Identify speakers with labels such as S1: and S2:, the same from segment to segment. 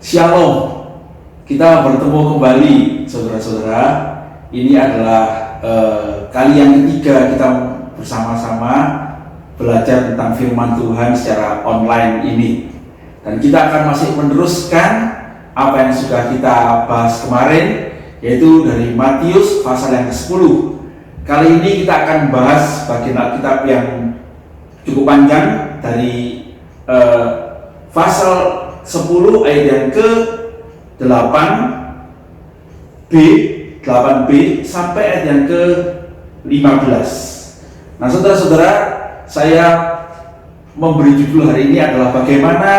S1: Shalom, kita bertemu kembali saudara-saudara. Ini adalah kali yang ketiga kita bersama-sama belajar tentang firman Tuhan secara online ini. Dan kita akan masih meneruskan apa yang sudah kita bahas kemarin, yaitu dari Matius pasal yang ke-10. Kali ini kita akan bahas bagian Alkitab yang cukup panjang dari pasal 10 ayat yang ke-8b sampai ayat yang ke-15. Nah, saudara-saudara, saya memberi judul hari ini adalah bagaimana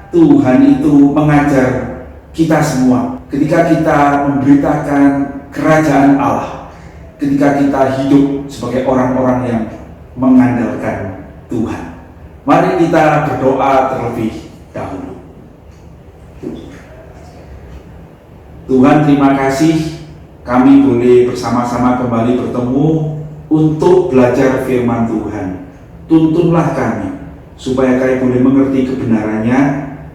S1: Tuhan itu mengajar kita semua ketika kita memberitakan kerajaan Allah, ketika kita hidup sebagai orang-orang yang mengandalkan Tuhan. Mari kita berdoa terlebih dahulu. Tuhan, terima kasih kami boleh bersama-sama kembali bertemu untuk belajar firman Tuhan. Tuntunlah kami supaya kami boleh mengerti kebenarannya,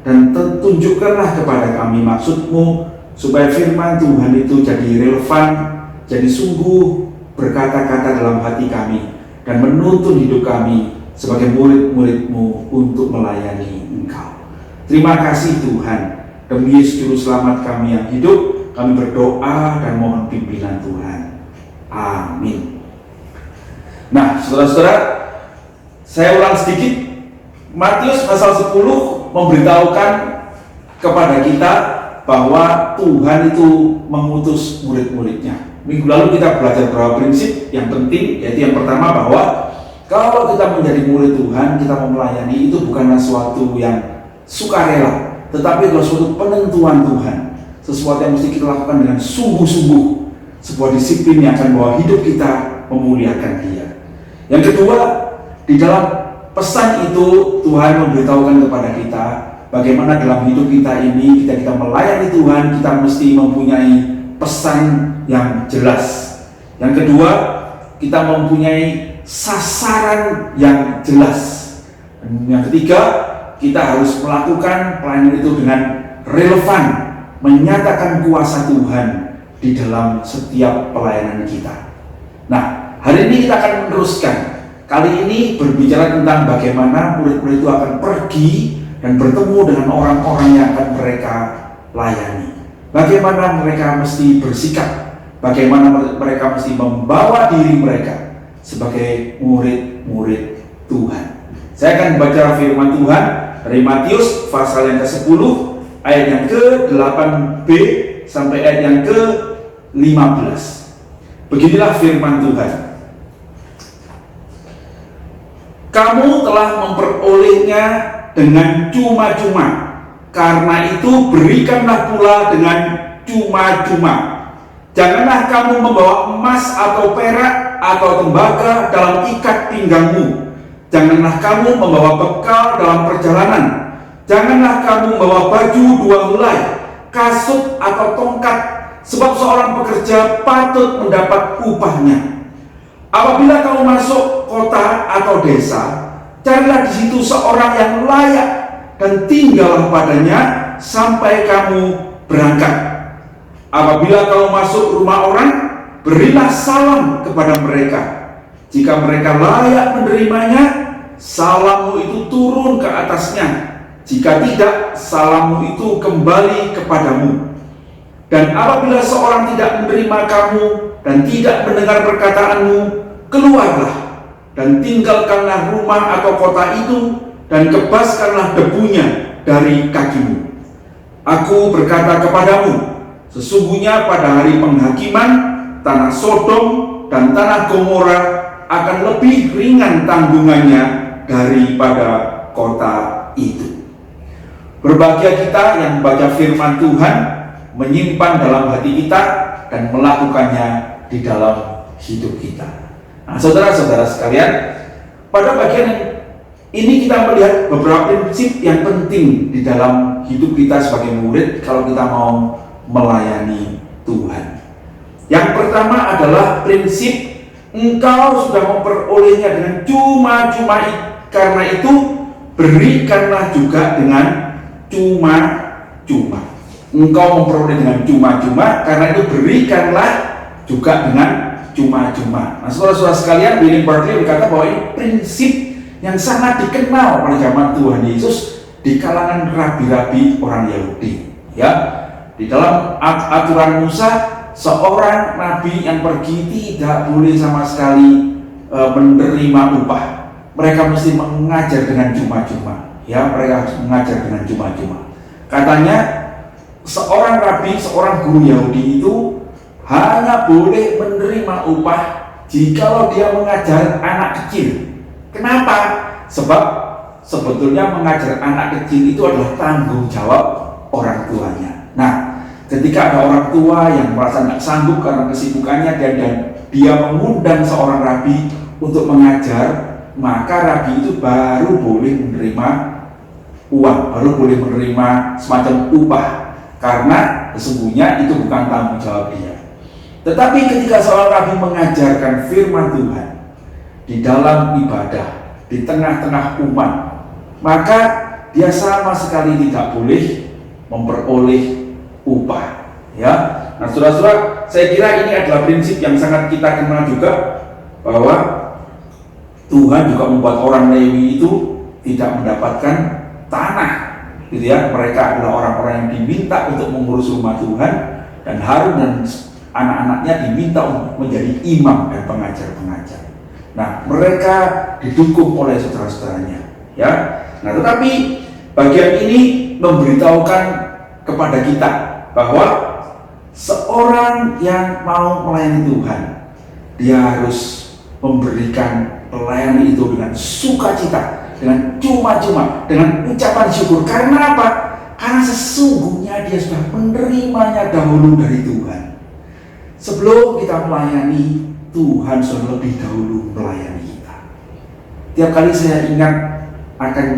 S1: dan tunjukkanlah kepada kami maksud-Mu supaya firman Tuhan itu jadi relevan, jadi sungguh berkata-kata dalam hati kami dan menuntun hidup kami sebagai murid-murid-Mu untuk melayani Engkau. Terima kasih Tuhan. Demi Yesus Juru Selamat kami yang hidup, kami berdoa dan mohon pimpinan Tuhan. Amin. Nah, saudara-saudara, saya ulang sedikit. Matius pasal 10 memberitahukan kepada kita bahwa Tuhan itu mengutus murid-muridnya. Minggu lalu kita belajar beberapa prinsip yang penting, yaitu yang pertama bahwa kalau kita menjadi murid Tuhan, kita mau melayani, itu bukanlah suatu yang sukarela, tetapi adalah suatu penentuan Tuhan, sesuatu yang mesti kita lakukan dengan sungguh-sungguh, sebuah disiplin yang akan membawa hidup kita memuliakan Dia. Yang kedua, di dalam pesan itu Tuhan memberitahukan kepada kita bagaimana dalam hidup kita ini, kita melayani Tuhan, kita mesti mempunyai pesan yang jelas. Yang kedua, kita mempunyai sasaran yang jelas. Dan yang ketiga, kita harus melakukan pelayanan itu dengan relevan, menyatakan kuasa Tuhan di dalam setiap pelayanan kita. Nah, hari ini kita akan meneruskan. Kali ini berbicara tentang bagaimana murid-murid itu akan pergi dan bertemu dengan orang-orang yang akan mereka layani. Bagaimana mereka mesti bersikap, bagaimana mereka mesti membawa diri mereka sebagai murid-murid Tuhan. Saya akan baca firman Tuhan dari Matius pasal yang ke-10 ayat yang ke-8b sampai ayat yang ke-15. Beginilah firman Tuhan. Kamu telah memperolehnya dengan cuma-cuma, karena itu berikanlah pula dengan cuma-cuma. Janganlah kamu membawa emas atau perak atau tembaga dalam ikat pinggangmu. Janganlah kamu membawa bekal dalam perjalanan. Janganlah kamu membawa baju 2 helai, kasut atau tongkat, sebab seorang pekerja patut mendapat upahnya. Apabila kamu masuk kota atau desa, carilah di situ seorang yang layak dan tinggallah padanya sampai kamu berangkat. Apabila kamu masuk rumah orang, berilah salam kepada mereka. Jika mereka layak menerimanya, salammu itu turun ke atasnya. Jika tidak, salammu itu kembali kepadamu. Dan apabila seorang tidak menerima kamu dan tidak mendengar perkataanmu, keluarlah dan tinggalkanlah rumah atau kota itu dan kebaskanlah debunya dari kakimu. Aku berkata kepadamu, sesungguhnya pada hari penghakiman, tanah Sodom dan tanah Gomora akan lebih ringan tanggungannya daripada kota itu. Berbahagia kita yang membaca firman Tuhan, menyimpan dalam hati kita, dan melakukannya di dalam hidup kita. Nah, saudara-saudara sekalian, pada bagian ini kita melihat beberapa prinsip yang penting di dalam hidup kita sebagai murid kalau kita mau melayani Tuhan. Yang pertama adalah prinsip engkau sudah memperolehnya dengan cuma-cuma, karena itu berikanlah juga dengan cuma-cuma. cuma. Engkau memperoleh dengan cuma-cuma, karena itu berikanlah juga dengan cuma-cuma. Nah, saudara-saudara sekalian, William Barclay berkata bahwa ini prinsip yang sangat dikenal pada zaman Tuhan Yesus di kalangan rabi-rabi orang Yahudi. Ya, di dalam aturan Musa, seorang nabi yang pergi tidak boleh sama sekali menerima upah. Mereka mesti mengajar dengan cuma-cuma. Ya, mereka harus mengajar dengan cuma-cuma. Katanya, seorang rabi, seorang guru Yahudi itu hanya boleh menerima upah jikalau dia mengajar anak kecil. Kenapa? Sebab sebetulnya mengajar anak kecil itu adalah tanggung jawab orang tuanya. Nah, ketika ada orang tua yang merasa tidak sanggup karena kesibukannya dan dia mengundang seorang rabi untuk mengajar, maka rabi itu baru boleh menerima uang, baru boleh menerima semacam upah, karena sesungguhnya itu bukan tanggung jawab dia. Tetapi ketika seorang rabi mengajarkan firman Tuhan di dalam ibadah, di tengah-tengah umat, maka dia sama sekali tidak boleh memperoleh upah. Ya, nah saudara-saudara, saya kira ini adalah prinsip yang sangat kita kenal juga, bahwa Tuhan juga membuat orang Lewi itu tidak mendapatkan tanah, gitu ya. Mereka adalah orang-orang yang diminta untuk mengurus rumah Tuhan, dan Harun dan anak-anaknya diminta untuk menjadi imam dan pengajar-pengajar. Nah, mereka didukung oleh saudara-saudaranya, ya. Nah, tetapi bagian ini memberitahukan kepada kita bahwa seorang yang mau melayani Tuhan, dia harus memberikan pelayanan itu dengan sukacita, dengan cuma-cuma, dengan ucapan syukur. Karena apa? Karena sesungguhnya dia sudah menerimanya dahulu dari Tuhan. Sebelum kita melayani, Tuhan sudah lebih dahulu melayani kita. Tiap kali saya ingat akan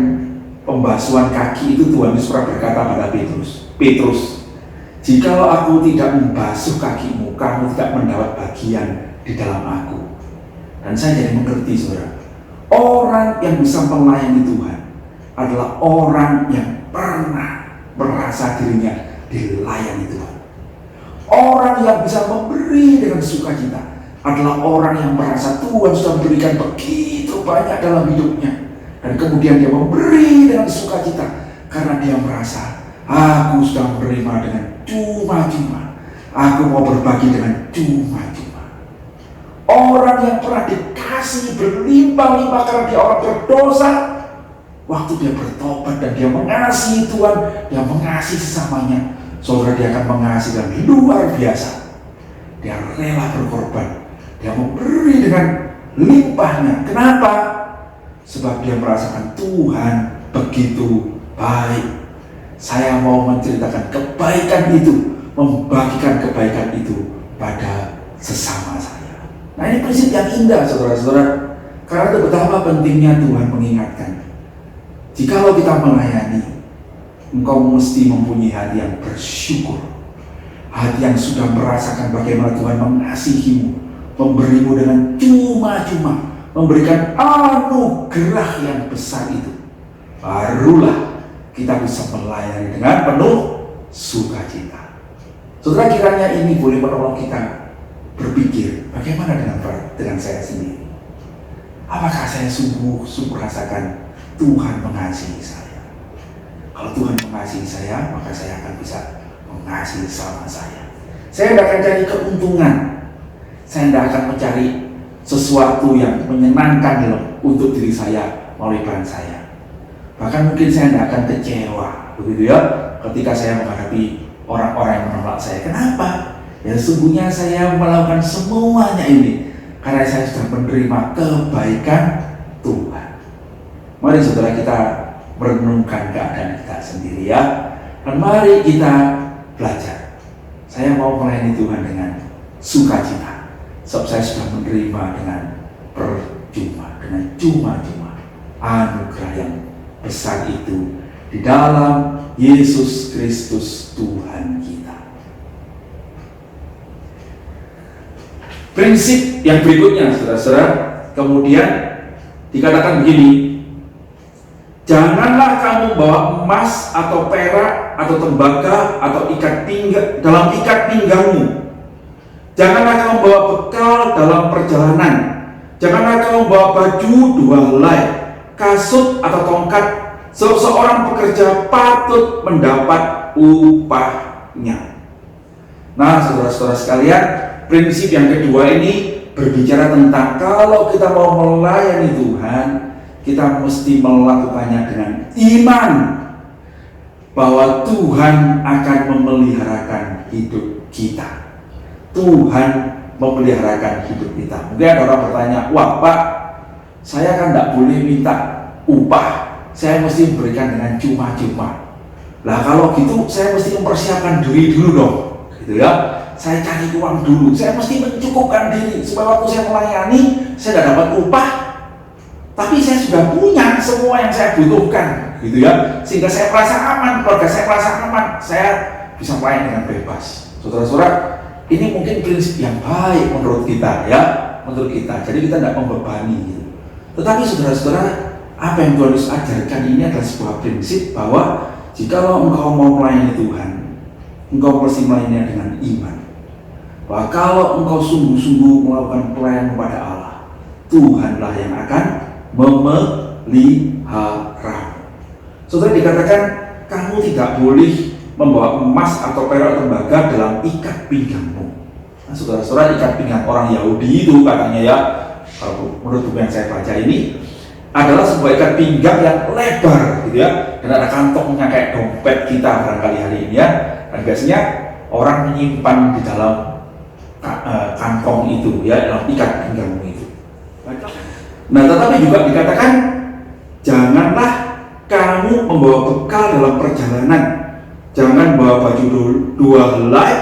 S1: pembasuhan kaki itu, Tuhan Yesus pernah berkata pada Petrus, jikalau aku tidak membasuh kakimu, kamu tidak mendapat bagian di dalam aku. Dan saya jadi mengerti, saudara, orang yang bisa melayani Tuhan adalah orang yang pernah merasa dirinya dilayani Tuhan. Orang yang bisa memberi dengan sukacita adalah orang yang merasa Tuhan sudah memberikan begitu banyak dalam hidupnya, dan kemudian dia memberi dengan sukacita karena dia merasa, aku sudah menerima dengan cuma-cuma, aku mau berbagi dengan cuma-cuma. Orang yang pernah dikasih berlimpah-limpah karena dia orang berdosa, waktu dia bertobat dan dia mengasihi Tuhan, dia mengasihi sesamanya, saudara, dia akan mengasihi dengan luar biasa. Dia rela berkorban, dia memberi dengan limpahnya. Kenapa? Sebab dia merasakan Tuhan begitu baik. Saya mau menceritakan kebaikan itu, membagikan kebaikan itu pada sesama saya. Nah, ini prinsip yang indah, saudara-saudara. Karena itu betapa pentingnya Tuhan mengingatkan, jikalau kita melayani, engkau mesti mempunyai hati yang bersyukur, hati yang sudah merasakan bagaimana Tuhan mengasihimu, memberimu dengan cuma-cuma, memberikan anugerah yang besar itu. Barulah kita bisa melayani dengan penuh sukacita. Saudara, kiranya ini boleh menolong kita berpikir, bagaimana dengan saya sendiri? Apakah saya sungguh merasakan Tuhan mengasihi saya? Kalau Tuhan mengasihi saya, maka saya akan bisa mengasihi sama saya. Saya tidak akan cari keuntungan, saya tidak akan mencari sesuatu yang menyenangkan untuk diri saya melalui peran saya. Bahkan mungkin saya tidak akan kecewa, begitu ya, ketika saya menghadapi orang-orang yang menolak saya. Kenapa? Ya, sesungguhnya saya melakukan semuanya ini karena saya sudah menerima kebaikan Tuhan. Mari saudara, kita merenungkan keadaan kita sendiri, ya. Dan mari kita belajar. Saya mau melayani Tuhan dengan sukacita, sebab saya sudah menerima dengan percuma, dengan cuma-cuma anugerah yang besar itu di dalam Yesus Kristus Tuhan kita. Prinsip yang berikutnya, saudara-saudara, kemudian dikatakan begini, Janganlah kamu bawa emas atau perak atau tembaga atau ikat pinggang dalam ikat pinggangmu. Janganlah kamu bawa bekal dalam perjalanan. Janganlah kamu bawa baju 2 helai, kasut atau tongkat. Seorang pekerja patut mendapat upahnya. Nah, saudara-saudara sekalian, prinsip yang kedua ini berbicara tentang kalau kita mau melayani Tuhan, kita mesti melakukannya dengan iman bahwa Tuhan akan memeliharakan hidup kita. Tuhan memeliharakan hidup kita. Mungkin ada orang bertanya, wah Pak, saya kan tidak boleh minta upah, saya mesti memberikan dengan cuma-cuma. Lah kalau gitu saya mesti mempersiapkan diri dulu dong, gitu ya. Saya cari uang dulu, saya mesti mencukupkan diri supaya waktu saya melayani, saya tidak dapat upah, tapi saya sudah punya semua yang saya butuhkan, gitu ya, sehingga saya merasa aman, keluarga saya merasa aman, saya bisa melayani dengan bebas. Saudara-saudara, ini mungkin prinsip yang baik menurut kita, ya, menurut kita. Jadi kita tidak membebani, gitu. Tetapi saudara-saudara, apa yang Tuhan Yesus ajarkan ini adalah sebuah prinsip bahwa jikalau engkau mau melayani Tuhan, engkau mesti melayani dengan iman. Bahwa kalau engkau sungguh-sungguh melakukan pelayanan kepada Allah, Tuhanlah yang akan memelihara. Saudara, dikatakan kamu tidak boleh membawa emas atau perak tembaga dalam ikat pinggangmu. Nah, saudara-saudara, ikat pinggang orang Yahudi itu katanya, ya, kalau menurut buku yang saya baca ini adalah sebuah ikat pinggang yang lebar, gitu ya, dan ada kantongnya kayak dompet kita barangkali hari ini, ya. Dan biasanya orang menyimpan di dalam kantong itu, ya, dalam ikat pinggangmu itu. Nah, tetapi juga dikatakan janganlah kamu membawa bekal dalam perjalanan. Jangan bawa baju 2 helai,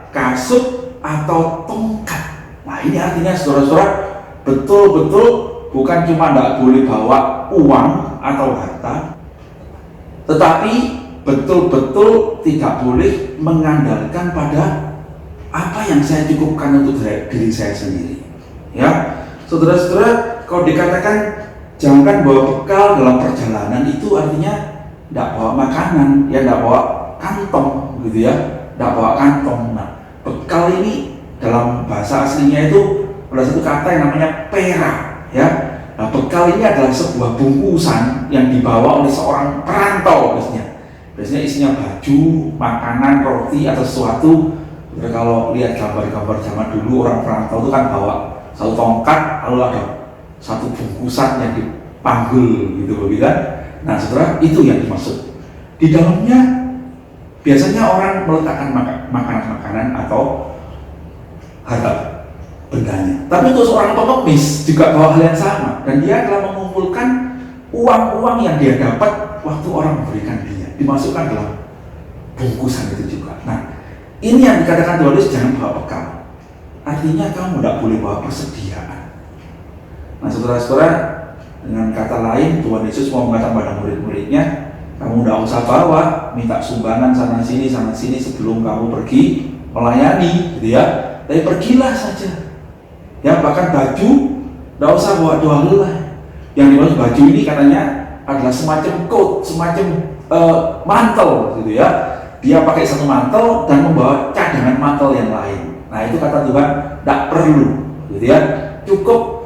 S1: kasut atau tongkat. Nah, ini artinya saudara-saudara, betul-betul bukan cuma tidak boleh bawa uang atau harta, tetapi betul-betul tidak boleh mengandalkan pada apa yang saya cukupkan untuk diri saya sendiri. Ya, saudara-saudara, kalau dikatakan jangan bawa bekal dalam perjalanan, itu artinya tidak bawa makanan, ya, tidak bawa kantong, gitu ya, tidak bawa kantong. Nah, bekal ini dalam bahasa aslinya itu ada satu kata yang namanya perak, ya. Nah, bekal ini adalah sebuah bungkusan yang dibawa oleh seorang perantau biasanya isinya baju, makanan, roti atau sesuatu. Jadi kalau lihat gambar-gambar zaman dulu, orang perantau itu kan bawa satu tongkat, lalu ada satu bungkusan yang dipanggul, gitu kan. Nah, saudara, itu yang dimaksud. Di dalamnya biasanya orang meletakkan makanan-makanan atau harta bendanya. Tapi untuk seorang pengemis juga bawa hal yang sama, dan dia telah mengumpulkan uang-uang yang dia dapat waktu orang memberikan dia, dimasukkan dalam bungkusan itu juga. Nah, ini yang dikatakan Tuhan Yesus, jangan bawa bekal. Artinya kamu tidak boleh bawa persediaan. Nah, saudara-saudara, dengan kata lain Tuhan Yesus mau mengatakan pada murid-muridnya, kamu tidak usah bawa, minta sumbangan sana sini sebelum kamu pergi melayani, gitu ya. Tapi pergilah saja. Ya, bahkan baju tidak usah bawa 2 helai. Yang dimaksud baju ini katanya adalah semacam coat, semacam mantel, gitu ya. Dia pakai satu mantel dan membawa cadangan mantel yang lain. Nah, itu kata Tuhan, tidak perlu, gitu ya. Cukup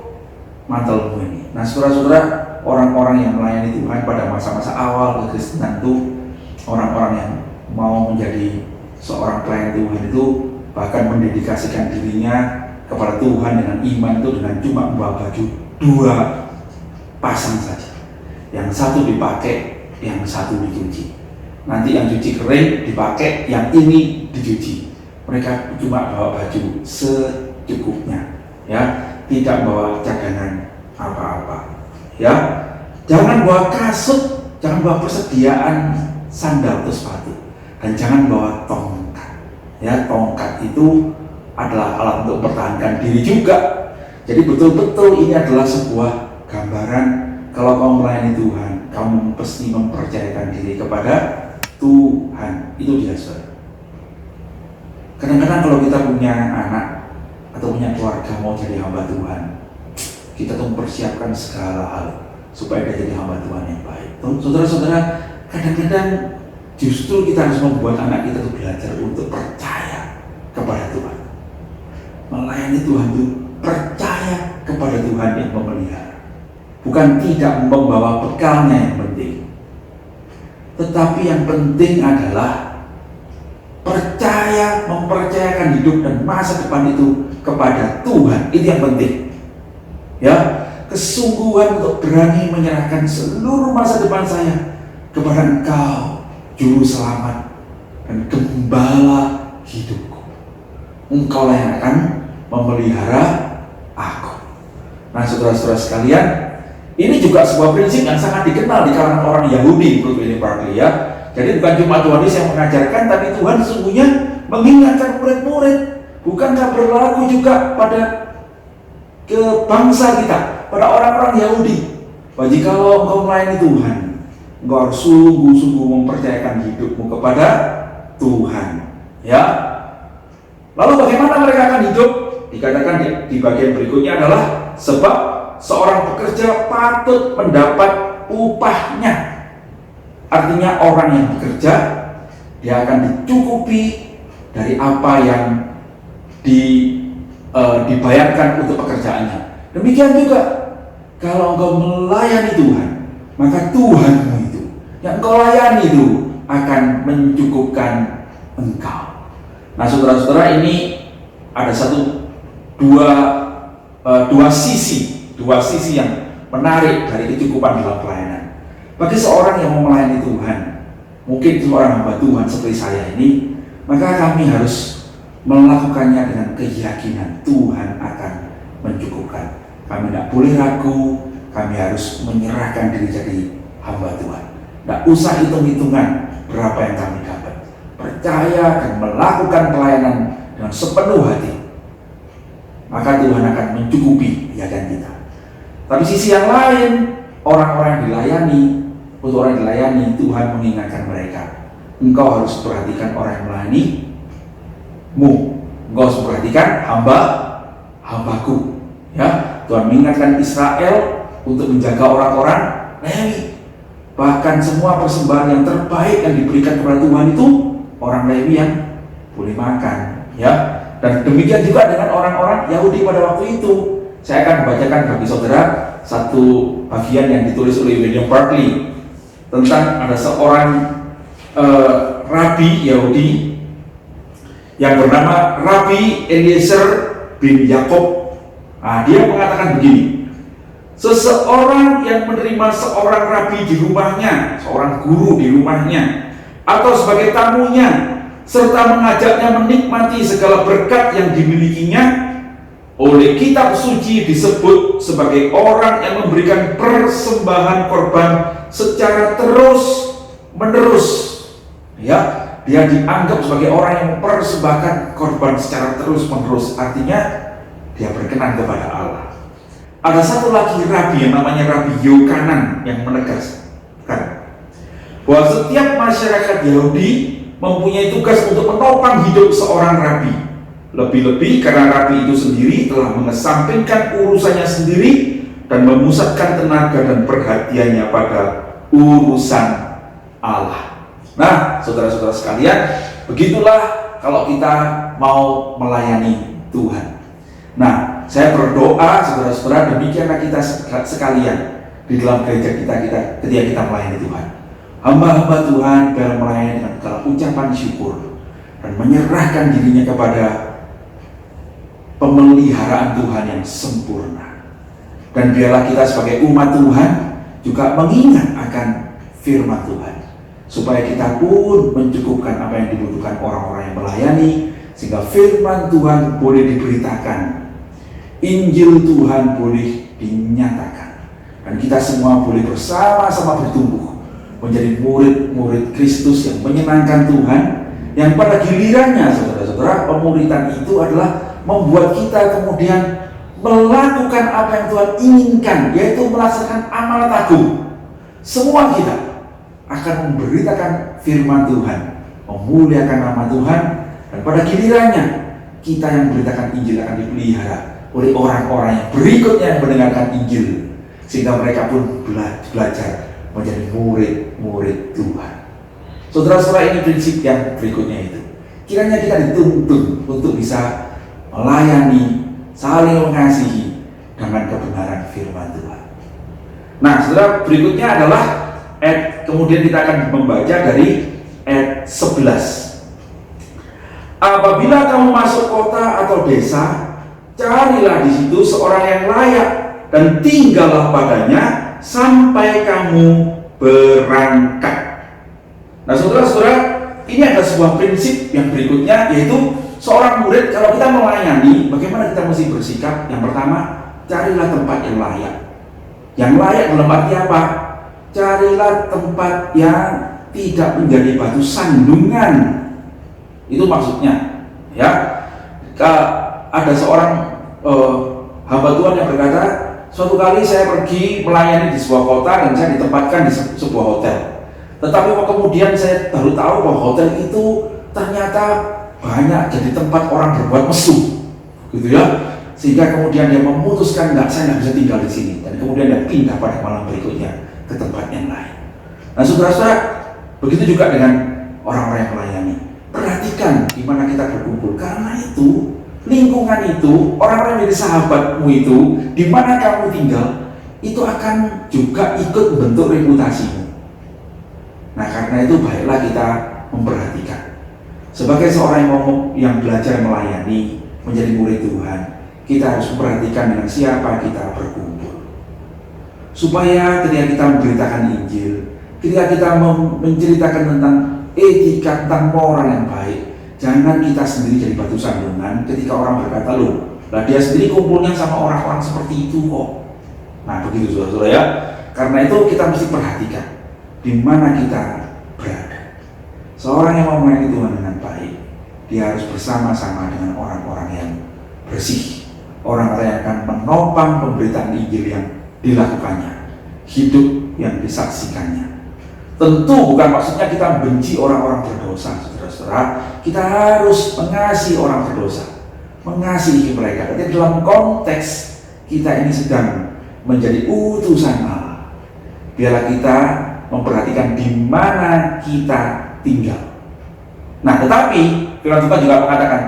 S1: mantelmu ini. Nah, saudara-saudara, orang-orang yang melayani Tuhan pada masa-masa awal kekristenan itu, orang-orang yang mau menjadi seorang pelayan Tuhan itu bahkan mendedikasikan dirinya kepada Tuhan dengan iman itu dengan cuma membawa baju 2 pasang saja. Yang satu dipakai, yang satu dicuci. Nanti yang cuci kering dipakai, yang ini dicuci. Mereka cuma bawa baju secukupnya, ya, tidak bawa cadangan apa-apa, ya. Jangan bawa kasut, jangan bawa persediaan sandal atau sepatu, dan jangan bawa tongkat. Ya, tongkat itu adalah alat untuk mempertahankan diri juga. Jadi betul-betul ini adalah sebuah gambaran kalau kamu melayani Tuhan, kamu pasti mempercayakan diri kepada Tuhan. Itu dia, saudara. Kadang-kadang kalau kita punya anak atau punya keluarga mau jadi hamba Tuhan, kita tuh mempersiapkan segala hal. supaya dia jadi hamba Tuhan yang baik. Saudara-saudara, kadang-kadang justru kita harus membuat anak kita itu belajar untuk percaya kepada Tuhan. Melayani Tuhan itu percaya kepada Tuhan yang memelihara. Bukan tidak membawa bekalnya yang penting, tetapi yang penting adalah mempercayakan hidup dan masa depan itu kepada Tuhan. Itu yang penting. Ya, kesungguhan untuk berani menyerahkan seluruh masa depan saya kepada Engkau, Juru Selamat dan Gembala hidupku. Engkau yang akan memelihara aku. Nah, saudara-saudara sekalian, ini juga sebuah prinsip yang sangat dikenal di kalangan orang Yahudi menurut William Barclay ya. Jadi bukan cuma Tuhan Yesus yang mengajarkan, tapi Tuhan sesungguhnya mengingatkan murid-murid. Bukankah berlaku juga pada ke bangsa kita, pada orang-orang Yahudi? Jikalau engkau melayani Tuhan, engkau harus sungguh-sungguh mempercayakan hidupmu kepada Tuhan. Ya. Lalu bagaimana mereka akan hidup? Dikatakan di bagian berikutnya adalah sebab seorang pekerja patut mendapat upahnya. Artinya orang yang bekerja, dia akan dicukupi dari apa yang dibayarkan untuk pekerjaannya. Demikian juga kalau engkau melayani Tuhan, maka Tuhanmu itu yang engkau layani itu akan mencukupkan engkau. Nah, saudara-saudara, ini ada dua sisi yang menarik dari kecukupan dalam pelayanan. Bagi seorang yang mau melayani Tuhan, mungkin seorang hamba Tuhan seperti saya ini, maka kami harus melakukannya dengan keyakinan Tuhan akan mencukupkan. Kami tidak boleh ragu, kami harus menyerahkan diri jadi hamba Tuhan. Tidak usah hitung-hitungan berapa yang kami dapat. Percaya dan melakukan pelayanan dengan sepenuh hati, maka Tuhan akan mencukupi keyakinan kita. Tapi sisi yang lain, orang-orang yang dilayani, untuk orang yang dilayani, Tuhan mengingatkan mereka, engkau harus perhatikan orang yang melayani-mu, engkau harus perhatikan hamba-hambaku. Ya, Tuhan mengingatkan Israel untuk menjaga orang-orang Lewi. Bahkan semua persembahan yang terbaik yang diberikan kepada Tuhan itu orang Lewi yang boleh makan. Ya, dan demikian juga dengan orang-orang Yahudi pada waktu itu. Saya akan membacakan bagi saudara satu bagian yang ditulis oleh William Barclay tentang ada seorang rabi Yahudi yang bernama Rabbi Eliezer bin Yakob. Nah, dia mengatakan begini: seseorang yang menerima seorang rabi di rumahnya, seorang guru di rumahnya, atau sebagai tamunya, serta mengajaknya menikmati segala berkat yang dimilikinya, oleh kitab suci disebut sebagai orang yang memberikan persembahan korban secara terus-menerus. Ya, dia dianggap sebagai orang yang mempersembahkan korban secara terus-menerus. Artinya dia berkenan kepada Allah. Ada satu lagi rabi yang namanya Rabi Yochanan yang menegaskan bahwa setiap masyarakat Yahudi mempunyai tugas untuk menopang hidup seorang rabi. Lebih-lebih karena rabi itu sendiri telah mengesampingkan urusannya sendiri dan memusatkan tenaga dan perhatiannya pada urusan Allah. Nah, saudara-saudara sekalian, begitulah kalau kita mau melayani Tuhan. Nah, saya berdoa saudara-saudara, demikianlah kita sekalian di dalam gereja kita ketika kita melayani Tuhan. Hamba-hamba Tuhan biar melayani dengan segala ucapan syukur dan menyerahkan dirinya kepada pemeliharaan Tuhan yang sempurna. Dan biarlah kita sebagai umat Tuhan juga mengingat akan firman Tuhan, supaya kita pun mencukupkan apa yang dibutuhkan orang-orang yang melayani, sehingga firman Tuhan boleh diberitakan, Injil Tuhan boleh dinyatakan, dan kita semua boleh bersama-sama bertumbuh menjadi murid-murid Kristus yang menyenangkan Tuhan, yang pada gilirannya saudara-saudara, pemuridan itu adalah membuat kita kemudian melakukan apa yang Tuhan inginkan, yaitu melaksanakan amanat agung. Semua kita akan memberitakan firman Tuhan, memuliakan nama Tuhan, dan pada gilirannya kita yang memberitakan Injil akan dipelihara oleh orang-orang yang berikutnya yang mendengarkan Injil, sehingga mereka pun belajar menjadi murid-murid Tuhan. Saudara-saudara, ini prinsip yang berikutnya itu. Kiranya kita dituntun untuk bisa melayani, saling mengasihi dengan kebenaran firman Tuhan. Nah, saudara, berikutnya adalah kemudian kita akan membaca dari ayat 11. Apabila kamu masuk kota atau desa, carilah di situ seorang yang layak dan tinggallah padanya sampai kamu berangkat. Nah, saudara-saudara, ini ada sebuah prinsip yang berikutnya, yaitu seorang murid kalau kita melayani, bagaimana kita mesti bersikap? Yang pertama, carilah tempat yang layak. Yang layak dalam arti apa? Carilah tempat yang tidak menjadi batu sandungan. Itu maksudnya, ya. Ada seorang hamba Tuhan yang berkata, suatu kali saya pergi melayani di sebuah kota dan saya ditempatkan di sebuah hotel. Tetapi kemudian saya baru tahu bahwa hotel itu ternyata banyak jadi tempat orang berbuat mesum, gitu ya. Sehingga kemudian dia memutuskan, saya nggak bisa tinggal di sini, dan kemudian dia pindah pada malam berikutnya ke tempat yang lain. Nah, saudara-saudara, begitu juga dengan orang-orang yang melayani. Perhatikan di mana kita berkumpul, karena itu lingkungan itu, orang-orang yang jadi sahabatmu itu, di mana kamu tinggal, itu akan juga ikut membentuk reputasimu. Nah, karena itu baiklah kita memperhatikan. Sebagai seorang yang belajar melayani, menjadi murid Tuhan, kita harus memperhatikan dengan siapa kita berkumpul. Supaya ketika kita memberitakan Injil, ketika kita menceritakan tentang etika, tentang moral yang baik, jangan kita sendiri jadi batu sandungan ketika orang berkata, loh, lah dia sendiri kumpulnya sama orang-orang seperti itu kok. Nah, begitu saudara-saudara ya. Karena itu kita mesti perhatikan di mana kita berada. Seorang yang mau melayani Tuhan dengan baik, dia harus bersama-sama dengan orang-orang yang bersih, orang-orang yang akan menopang pemberitaan Injil yang dilakukannya, hidup yang disaksikannya. Tentu bukan maksudnya kita benci orang-orang berdosa, saudara-saudara. Kita harus mengasihi orang berdosa, mengasihi mereka. Tapi dalam konteks kita ini sedang menjadi utusan Allah, biarlah kita memperhatikan di mana kita tinggal. Nah, tetapi firman Tuhan juga mengatakan,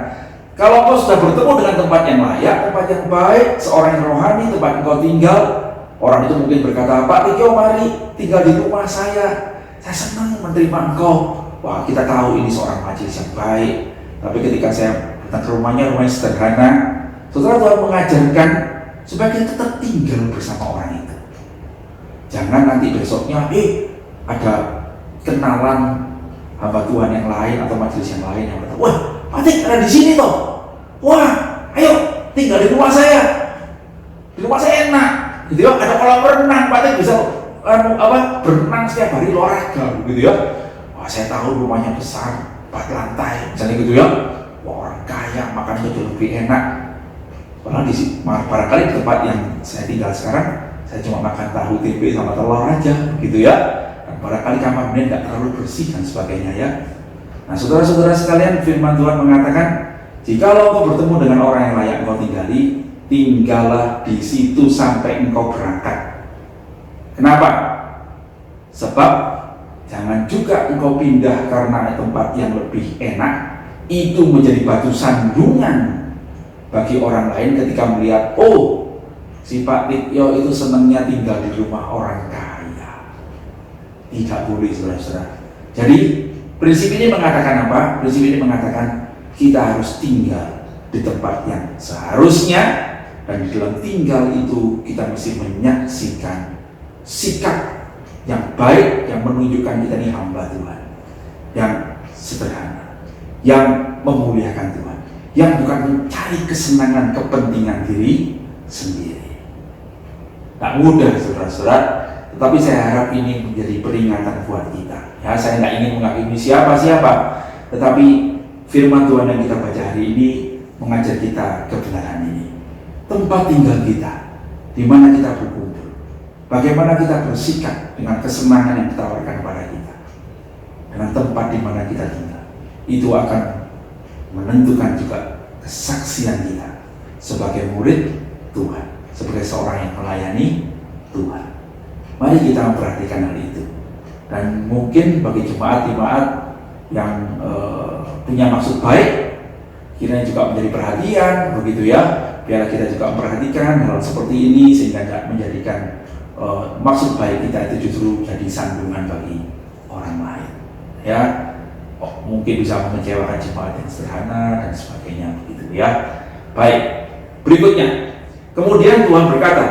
S1: kalau engkau sudah bertemu dengan tempat yang layak, tempat yang baik, seorang yang rohani, tempat engkau tinggal, orang itu mungkin berkata, Pak Tikio, mari tinggal di rumah saya senang menerima engkau. Wah, kita tahu ini seorang majelis yang baik, tapi ketika saya datang ke rumahnya sederhana, saudara, Tuhan mengajarkan supaya kita tetap tinggal bersama orang itu. Jangan nanti besoknya, ada kenalan hamba Tuhan yang lain atau majelis yang lain yang berkata, wah, Pak Tik ada di sini toh. Wah, ayo tinggal di rumah saya. Di rumah saya enak. Gitu ya, ada kolam renang, Pak Tik bisa berenang setiap hari, olahraga, gitu ya. Wah, saya tahu rumahnya besar, 4 lantai, misalnya gitu ya. Wah, orang kaya, makannya jauh lebih enak. Padahal barangkali di tempat yang saya tinggal sekarang, saya cuma makan tahu tempe sama telur aja, gitu ya. Dan barangkali kamarnya nggak terlalu bersih dan sebagainya ya. Nah, saudara-saudara sekalian, firman Tuhan mengatakan, jikalau engkau bertemu dengan orang yang layak engkau tinggali, tinggallah di situ sampai engkau berangkat. Kenapa? Sebab jangan juga engkau pindah karena tempat yang lebih enak itu menjadi batu sandungan bagi orang lain ketika melihat, oh, si Pak Tikio itu senangnya tinggal di rumah orang kaya. Tidak boleh, saudara-saudara. Jadi prinsip ini mengatakan apa? Prinsip ini mengatakan kita harus tinggal di tempat yang seharusnya, dan di dalam tinggal itu kita mesti menyaksikan sikap yang baik yang menunjukkan kita ini hamba Tuhan, yang sederhana, yang memuliakan Tuhan, yang bukan mencari kesenangan kepentingan diri sendiri. Tak mudah, saudara-saudara, tetapi saya harap ini menjadi peringatan buat kita. Ya, saya tidak ingin menghakimi siapa-siapa, tetapi firman Tuhan yang kita baca hari ini mengajar kita kebenaran ini. Tempat tinggal kita, di mana kita berkumpul, bagaimana kita bersikap dengan kesenangan yang ditawarkan kepada kita, dengan tempat di mana kita tinggal, itu akan menentukan juga kesaksian kita sebagai murid Tuhan, sebagai seorang yang melayani Tuhan. Mari kita memperhatikan hal itu. Dan mungkin bagi jemaat-jemaat yang punya maksud baik, kiranya juga menjadi perhatian, begitu ya. Biar kita juga memperhatikan hal seperti ini sehingga tidak menjadikan maksud baik kita itu justru jadi sandungan bagi orang lain. Ya, mungkin bisa mengecewakan jemaat yang sederhana dan sebagainya, begitu ya. Baik, berikutnya. Kemudian Tuhan berkata,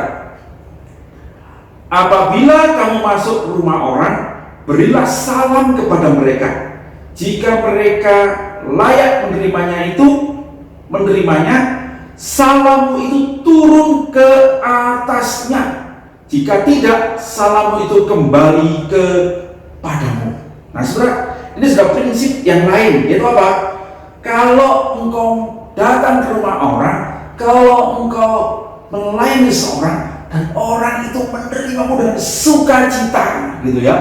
S1: apabila kamu masuk ke rumah orang, berilah salam kepada mereka. Jika mereka layak menerimanya, salammu itu turun ke atasnya. Jika tidak, salammu itu kembali kepadamu. Nah, saudara, ini sudah prinsip yang lain, yaitu apa? Kalau engkau datang ke rumah orang, kalau engkau melayani seorang dan orang itu menerimamu dengan sukacita, gitu ya,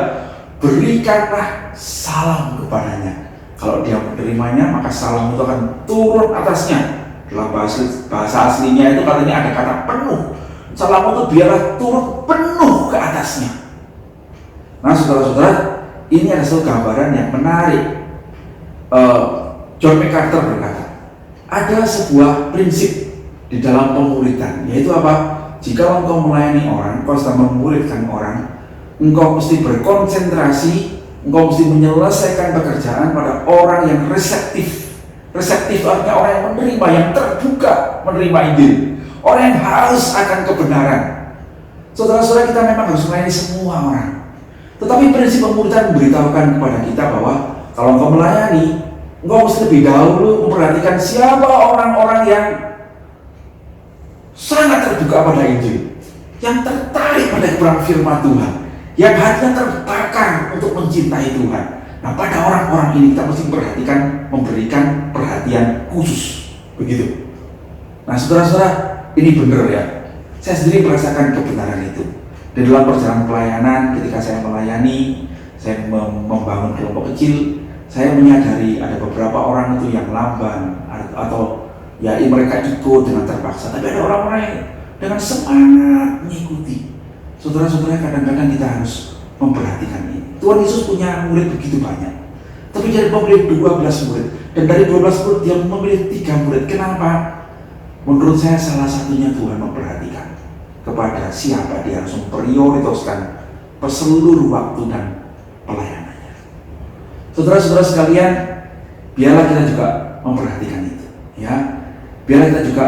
S1: berikanlah salam kepadanya. Kalau dia menerimanya, maka salam itu akan turun atasnya. Dalam bahasa aslinya itu katanya ada kata penuh. Salam itu biarlah turun penuh ke atasnya. Nah, saudara-saudara, ini adalah satu gambaran yang menarik. John MacArthur berkata, ada sebuah prinsip di dalam pemuridan, yaitu apa? Jika engkau melayani orang, engkau sedang memuridkan orang, engkau mesti berkonsentrasi, engkau mesti menyelesaikan pekerjaan pada orang yang reseptif. Reseptif artinya orang yang menerima, yang terbuka menerima Injil, orang yang haus akan kebenaran. Saudara-saudara, kita memang harus melayani semua orang. Tetapi prinsip pemuridan memberitahukan kepada kita bahwa kalau engkau melayani, engkau mesti lebih dahulu memperhatikan siapa orang-orang yang sangat terbuka pada Injil, yang tertarik pada kebenaran firman Tuhan, yang hatinya terbakar untuk mencintai Tuhan. Nah, pada orang-orang ini kita mesti memberikan perhatian khusus, begitu. Nah, saudara-saudara, ini benar ya. Saya sendiri merasakan kebenaran itu. Di dalam perjalanan pelayanan, ketika saya melayani, saya membangun kelompok kecil, saya menyadari ada beberapa orang itu yang lamban atau ya mereka ikut dengan terpaksa, tapi ada orang-orang yang dengan semangat mengikuti. Saudara-saudara, kadang-kadang kita harus memperhatikan ini. Tuhan Yesus punya murid begitu banyak, tapi dia memilih 12 murid, dan dari 12 murid dia memilih 3 murid. Kenapa? Menurut saya salah satunya Tuhan memperhatikan kepada siapa dia harus memprioritaskan seluruh waktu dan pelayanannya. Saudara-saudara sekalian, biarlah kita juga memperhatikan itu, ya. Biarlah kita juga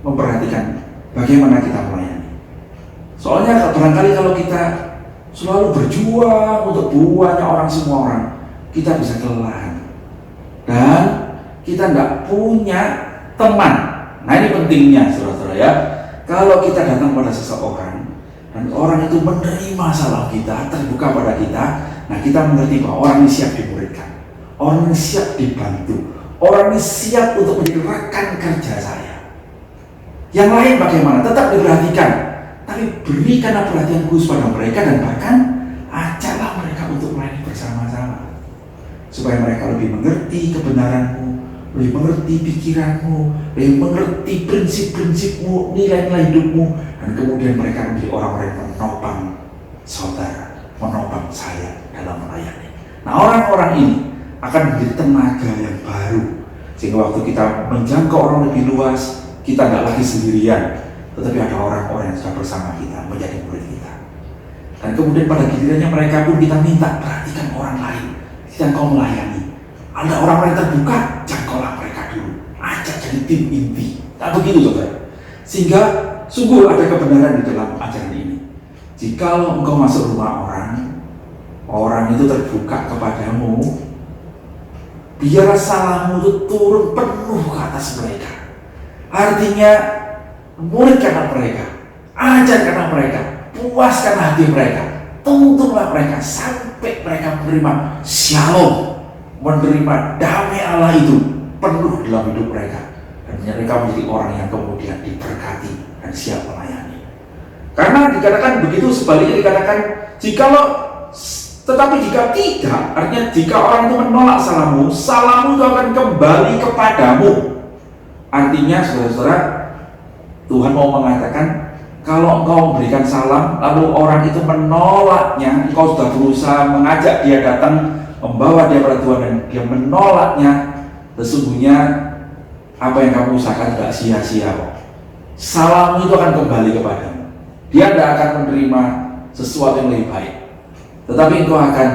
S1: memperhatikan bagaimana kita melayani. Soalnya barangkali kalau kita selalu berjuang untuk banyak orang, semua orang, kita bisa kelelahan dan kita nggak punya teman. Nah, ini pentingnya, saudara-saudara ya. Kalau kita datang pada seseorang dan orang itu menerima salam kita, terbuka pada kita, nah kita mengerti bahwa orang ini siap dimuridkan, orang ini siap dibantu, orang ini siap untuk menjadi rekan kerja saya. Yang lain bagaimana? Tetap diperhatikan, tapi berikanlah perhatian khusus pada mereka dan bahkan ajaklah mereka untuk melayani bersama-sama, supaya mereka lebih mengerti kebenaranmu, lebih mengerti pikiranmu, lebih mengerti prinsip-prinsipmu, nilai-nilai hidupmu, dan kemudian mereka menjadi orang-orang yang menopang saudara, menopang saya dalam melayani. Nah, orang-orang ini akan menjadi tenaga yang baru, sehingga waktu kita menjangkau orang lebih luas, kita nggak lagi sendirian, tetapi ada orang-orang yang sudah bersama kita menjadi murid kita. Dan kemudian pada gilirannya mereka pun kita minta perhatikan orang lain, kita kau melayani. Ada orang-orang yang terbuka, jangkaulah mereka dulu, ajak jadi tim inti. Tak begitu, saudara. Sehingga sungguh ada kebenaran di dalam ajaran ini. Jikalau engkau masuk rumah orang, orang itu terbuka kepadamu, biarlah salammu itu turun penuh ke atas mereka. Artinya, muridkanlah mereka, ajarkanlah mereka, puaskanlah hati mereka, tuntunlah mereka sampai mereka menerima shalom, menerima damai Allah itu penuh dalam hidup mereka, dan mereka menjadi orang yang kemudian diberkati dan siap melayani. Karena dikatakan begitu, sebaliknya dikatakan tetapi jika tidak, artinya jika orang itu menolak salammu, salammu itu akan kembali kepadamu. Artinya, saudara-saudara, Tuhan mau mengatakan Kalau engkau memberikan salam, lalu orang itu menolaknya, engkau sudah berusaha mengajak dia datang, membawa dia pada Tuhan, dan dia menolaknya, sesungguhnya apa yang kamu usahakan tidak sia-sia kok. Salam itu akan kembali kepadamu. Dia tidak akan menerima sesuatu yang lebih baik, tetapi engkau akan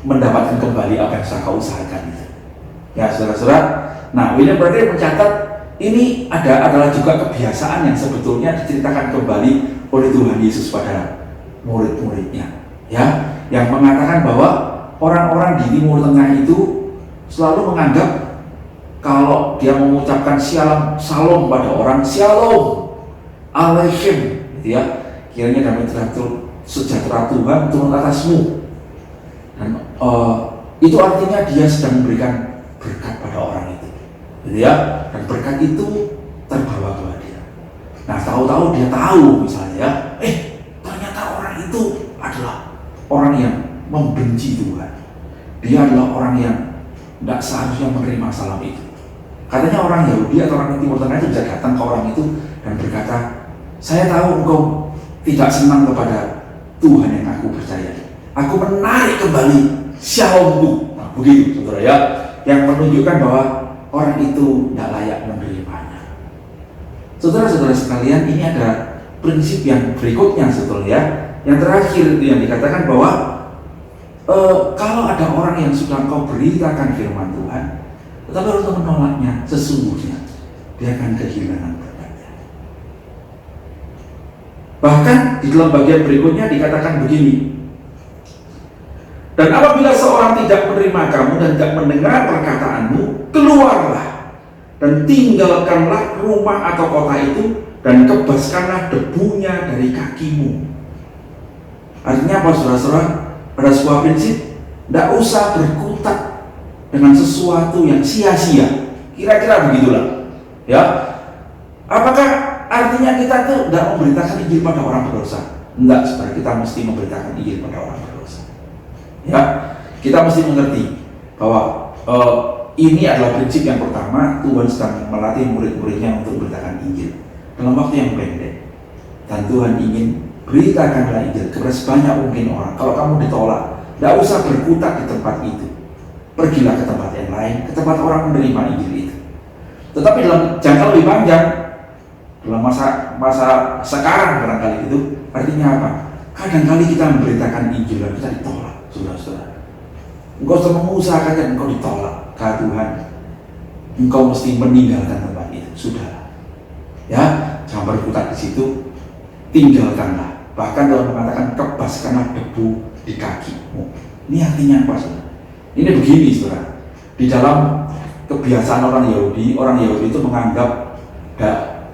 S1: mendapatkan kembali apa yang sudah kau usahakan itu. Ya saudara-saudara, nah William Barclay mencatat ini adalah juga kebiasaan yang sebetulnya diceritakan kembali oleh Tuhan Yesus pada murid-muridnya, ya, yang mengatakan bahwa orang-orang di Timur Tengah itu selalu menganggap kalau dia mengucapkan shalom pada orang, shalom aleichem, gitu ya, kiranya damai sejahtera Tuhan turun atasmu, dan itu artinya dia sedang memberikan berkat pada orang itu, gitu ya, dan berkat itu terbawa kepada dia. Nah, tahu-tahu dia tahu misalnya, ternyata orang itu adalah orang yang membenci Tuhan. Dia adalah orang yang tidak seharusnya menerima salam itu. Katanya orang Yahudi atau orang Timur Tengah itu bisa datang ke orang itu dan berkata, saya tahu engkau tidak senang kepada Tuhan yang aku percaya. Aku menarik kembali shalomku. Nah, begitu saudara ya, yang menunjukkan bahwa orang itu tidak layak menerimanya. Saudara-saudara sekalian, ini ada prinsip yang berikutnya sebetulnya. Yang terakhir itu yang dikatakan bahwa kalau ada orang yang sudah engkau beritakan firman Tuhan, tetapi untuk menolaknya, sesungguhnya dia akan kehilangan berkatnya. Bahkan di dalam bagian berikutnya dikatakan begini, dan apabila seorang tidak menerima kamu dan tidak mendengar perkataanmu, keluarlah dan tinggalkanlah rumah atau kota itu dan kebaskanlah debunya dari kakimu. Artinya apa saudara-saudara? Ada sebuah prinsip, tidak usah berkutat dengan sesuatu yang sia-sia. Kira-kira begitulah. Ya, apakah artinya kita tuh tidak memberitakan Injil pada orang berdosa? Enggak, saudara, kita mesti memberitakan Injil pada orang berdosa. Ya, kita mesti mengerti bahwa ini adalah prinsip yang pertama. Tuhan sedang melatih murid-muridnya untuk memberitakan Injil dalam waktu yang pendek, dan Tuhan ingin beritakanlah Injil kepada sebanyak mungkin orang. Kalau kamu ditolak, tidak usah berkutat di tempat itu, pergilah ke tempat yang lain, ke tempat orang menerima Injil itu. Tetapi dalam jangka lebih panjang, dalam masa sekarang barangkali itu, artinya apa? Kadang-kali kita memberitakan Injil dan kita ditolak, saudara-saudara. Engkau sudah mengusahakan dan engkau ditolak, Tuhan, engkau mesti meninggalkan tempat itu. Sudah, ya, jangan berkutat di situ, tinggalkanlah. Bahkan Tuhan mengatakan kebaskanlah debu di kakimu. Ini artinya apa, saudara? Ini begini, saudara. Di dalam kebiasaan orang Yahudi itu menganggap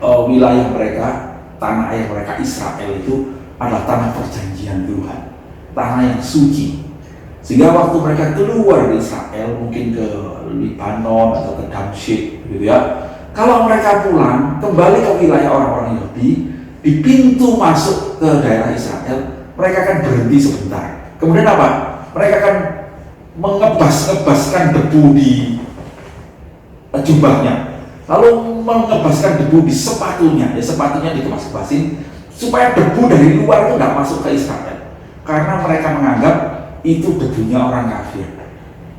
S1: wilayah mereka, tanah air mereka Israel itu adalah tanah perjanjian Tuhan, tanah yang suci. Sehingga waktu mereka keluar dari Israel, mungkin ke Libanon atau ke Damsyik, gitu ya. Kalau mereka pulang kembali ke wilayah orang-orang Yahudi, di pintu masuk ke daerah Israel, mereka akan berhenti sebentar. Kemudian apa? Mereka akan mengebaskan debu di jubahnya, lalu mengebaskan debu di sepatunya. Ya, sepatunya dikebas-kebasin supaya debu dari luar itu tidak masuk ke Israel, karena mereka menganggap itu debunya orang kafir.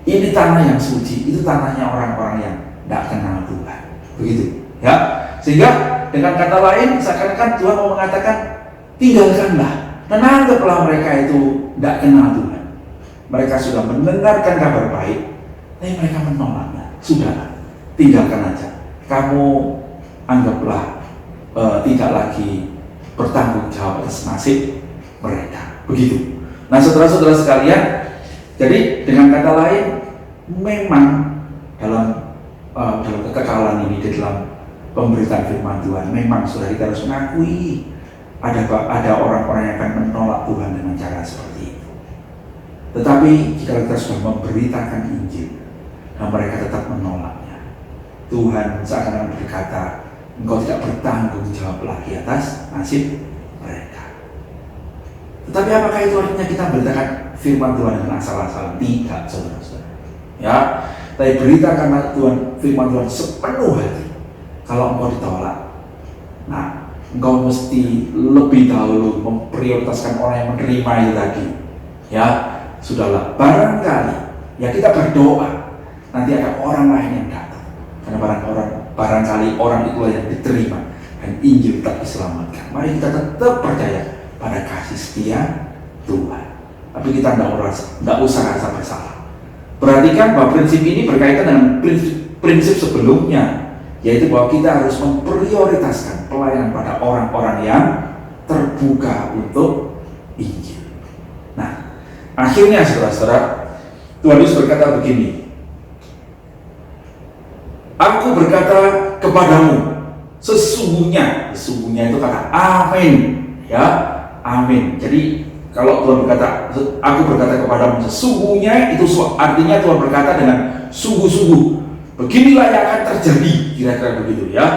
S1: Ini tanah yang suci, itu tanahnya orang-orang yang tidak kenal Tuhan. Begitu, ya. Sehingga dengan kata lain, seakan-akan Tuhan mau mengatakan, tinggalkanlah dan anggaplah mereka itu tidak kenal Tuhan. Mereka sudah mendengarkan kabar baik, tapi mereka menolaknya. Sudahlah, tinggalkan aja. Kamu anggaplah tidak lagi bertanggung jawab atas nasib mereka. Begitu. Nah, saudara-saudara sekalian, jadi dengan kata lain, memang dalam kekekalan ini, di dalam pemberitaan firman Tuhan, memang saudara kita harus mengakui ada orang-orang yang akan menolak Tuhan dengan cara seperti itu. Tetapi jika kita sudah memberitakan Injil dan mereka tetap menolaknya, Tuhan seakan-akan berkata, engkau tidak bertanggung jawab lagi atas nasib mereka. Tetapi apakah itu artinya kita beritakan firman Tuhan dengan asal-asalan? Tidak, saudara-saudara. Ya, tapi beritakanlah Tuhan, firman Tuhan sepenuh hati. Kalau engkau ditolak, nah, engkau mesti lebih dahulu memprioritaskan orang yang menerima itu tadi. Ya, sudahlah, barangkali ya kita berdoa nanti ada orang lain yang datang, karena barangkali orang itulah yang diterima dan Injil tak diselamatkan. Mari kita tetap percaya pada kasih setia Tuhan, tapi kita tidak usah rasa bersalah. Perhatikan bahwa prinsip ini berkaitan dengan prinsip sebelumnya, yaitu bahwa kita harus memprioritaskan pelayanan pada orang-orang yang terbuka untuk Injil. Nah, akhirnya saudara-saudara, Tuhan Yesus berkata begini, Aku berkata kepadamu, sesungguhnya itu kata amin, ya, amin. Jadi kalau Tuhan berkata, aku berkata kepadamu sesungguhnya, itu artinya Tuhan berkata dengan sungguh-sungguh. Beginilah yang akan terjadi, kira-kira begitu ya.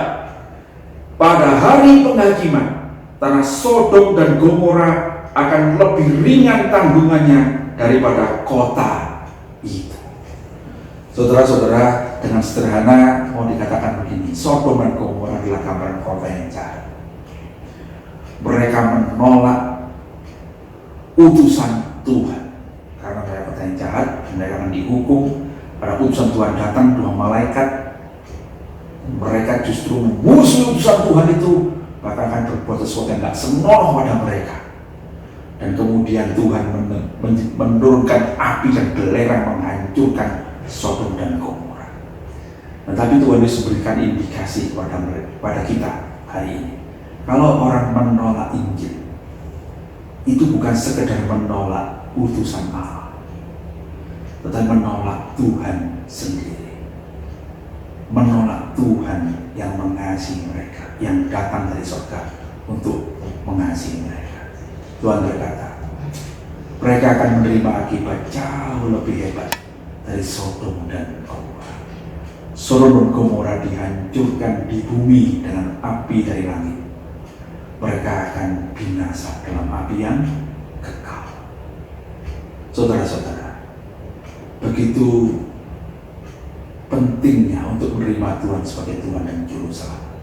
S1: Pada hari penghakiman, tanah Sodom dan Gomora akan lebih ringan tanggungannya daripada kota itu. Saudara-saudara, dengan sederhana mau dikatakan begini, Sodom dan Gomora adalah gambaran kota yang jahat. Mereka menolak utusan Tuhan karena mereka kota yang jahat, mereka akan dihukum. Pada utusan Tuhan datang 2 malaikat, mereka justru memusuhi utusan Tuhan itu, bahkan akan berbuat sesuatu yang tidak senonoh pada mereka. Dan kemudian Tuhan menurunkan api dan belerang menghancurkan Sodom dan Gomora. Tetapi Tuhan Yesus berikan indikasi kepada kita hari ini. Kalau orang menolak Injil, itu bukan sekedar menolak utusan Allah, tetapi menolak Tuhan sendiri. Menolak Tuhan yang mengasihi mereka, yang datang dari surga untuk mengasihi mereka. Tuhan berkata, mereka akan menerima akibat jauh lebih hebat dari Sodom dan Gomora. Sodom dan Gomora dihancurkan di bumi dengan api dari langit. Mereka akan binasa dalam api yang kekal. Saudara-saudara, begitu pentingnya untuk menerima Tuhan sebagai Tuhan dan Juru Selamat.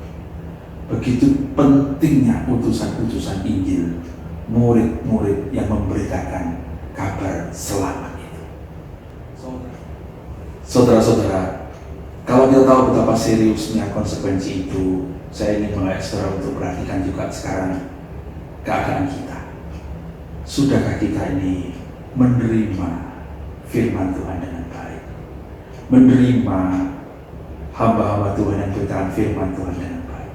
S1: Begitu pentingnya utusan-utusan Injil, murid-murid yang memberitakan kabar selamat itu. Saudara-saudara, kalau kita tahu betapa seriusnya konsekuensi itu, saya ingin mengajak saudara untuk perhatikan juga sekarang keadaan kita. Sudahkah kita ini menerima firman Tuhan dengan baik? Menerima hamba-hamba Tuhan yang beritakan firman Tuhan dengan baik?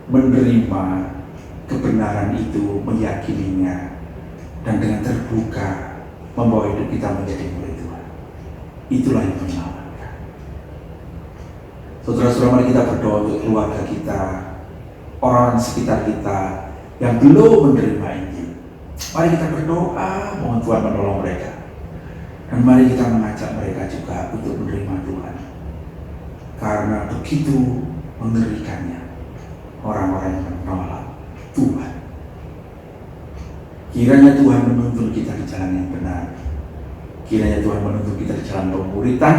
S1: Menerima kebenaran itu, meyakininya, dan dengan terbuka membawa hidup kita menjadi murid Tuhan. Itulah yang menyelamatkan. Saudara-saudara, mari kita berdoa untuk keluarga kita, orang sekitar kita yang belum menerima Injil. Mari kita berdoa, mohon Tuhan menolong mereka. Dan mari kita mengajak mereka juga untuk menerima Tuhan. Karena begitu mengerikannya orang-orang yang menolak Tuhan. Kiranya Tuhan menuntun kita di jalan yang benar. Kiranya Tuhan menuntun kita di jalan pemuritan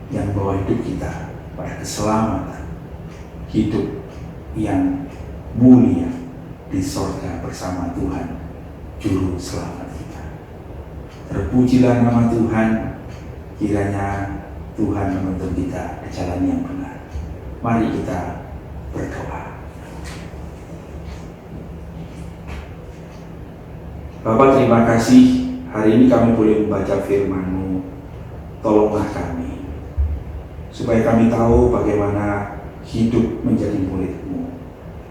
S1: yang membawa hidup kita pada keselamatan, hidup yang mulia di sorga bersama Tuhan, Juru Selamat kita. Terpujilah nama Tuhan, kiranya Tuhan menuntun kita ke jalan yang benar. Mari kita berdoa. Bapa, terima kasih hari ini kami boleh membaca firman-Mu. Tolonglah kami supaya kami tahu bagaimana hidup menjadi murid-Mu,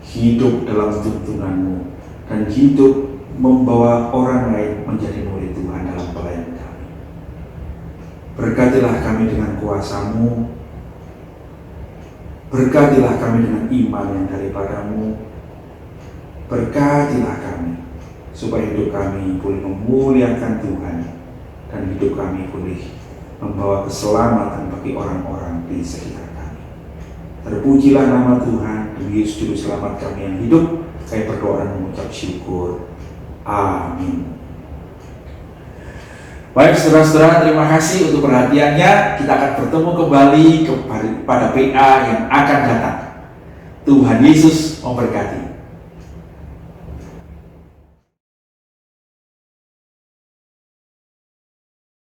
S1: hidup dalam tuntunan-Mu, dan hidup membawa orang lain menjadi murid Tuhan dalam pelayanan kami. Berkatilah kami dengan kuasa-Mu, berkatilah kami dengan iman yang daripada-Mu, berkatilah kami supaya hidup kami boleh memuliakan Tuhan dan hidup kami boleh membawa keselamatan bagi orang-orang di sekitar kami. Terpujilah nama Tuhan, demi Yesus Juru Selamat kami yang hidup. Kami berdoa dan mengucap syukur. Amin. Baik saudara-saudara, terima kasih untuk perhatiannya. Kita akan bertemu kembali pada PA yang akan datang. Tuhan Yesus memberkati.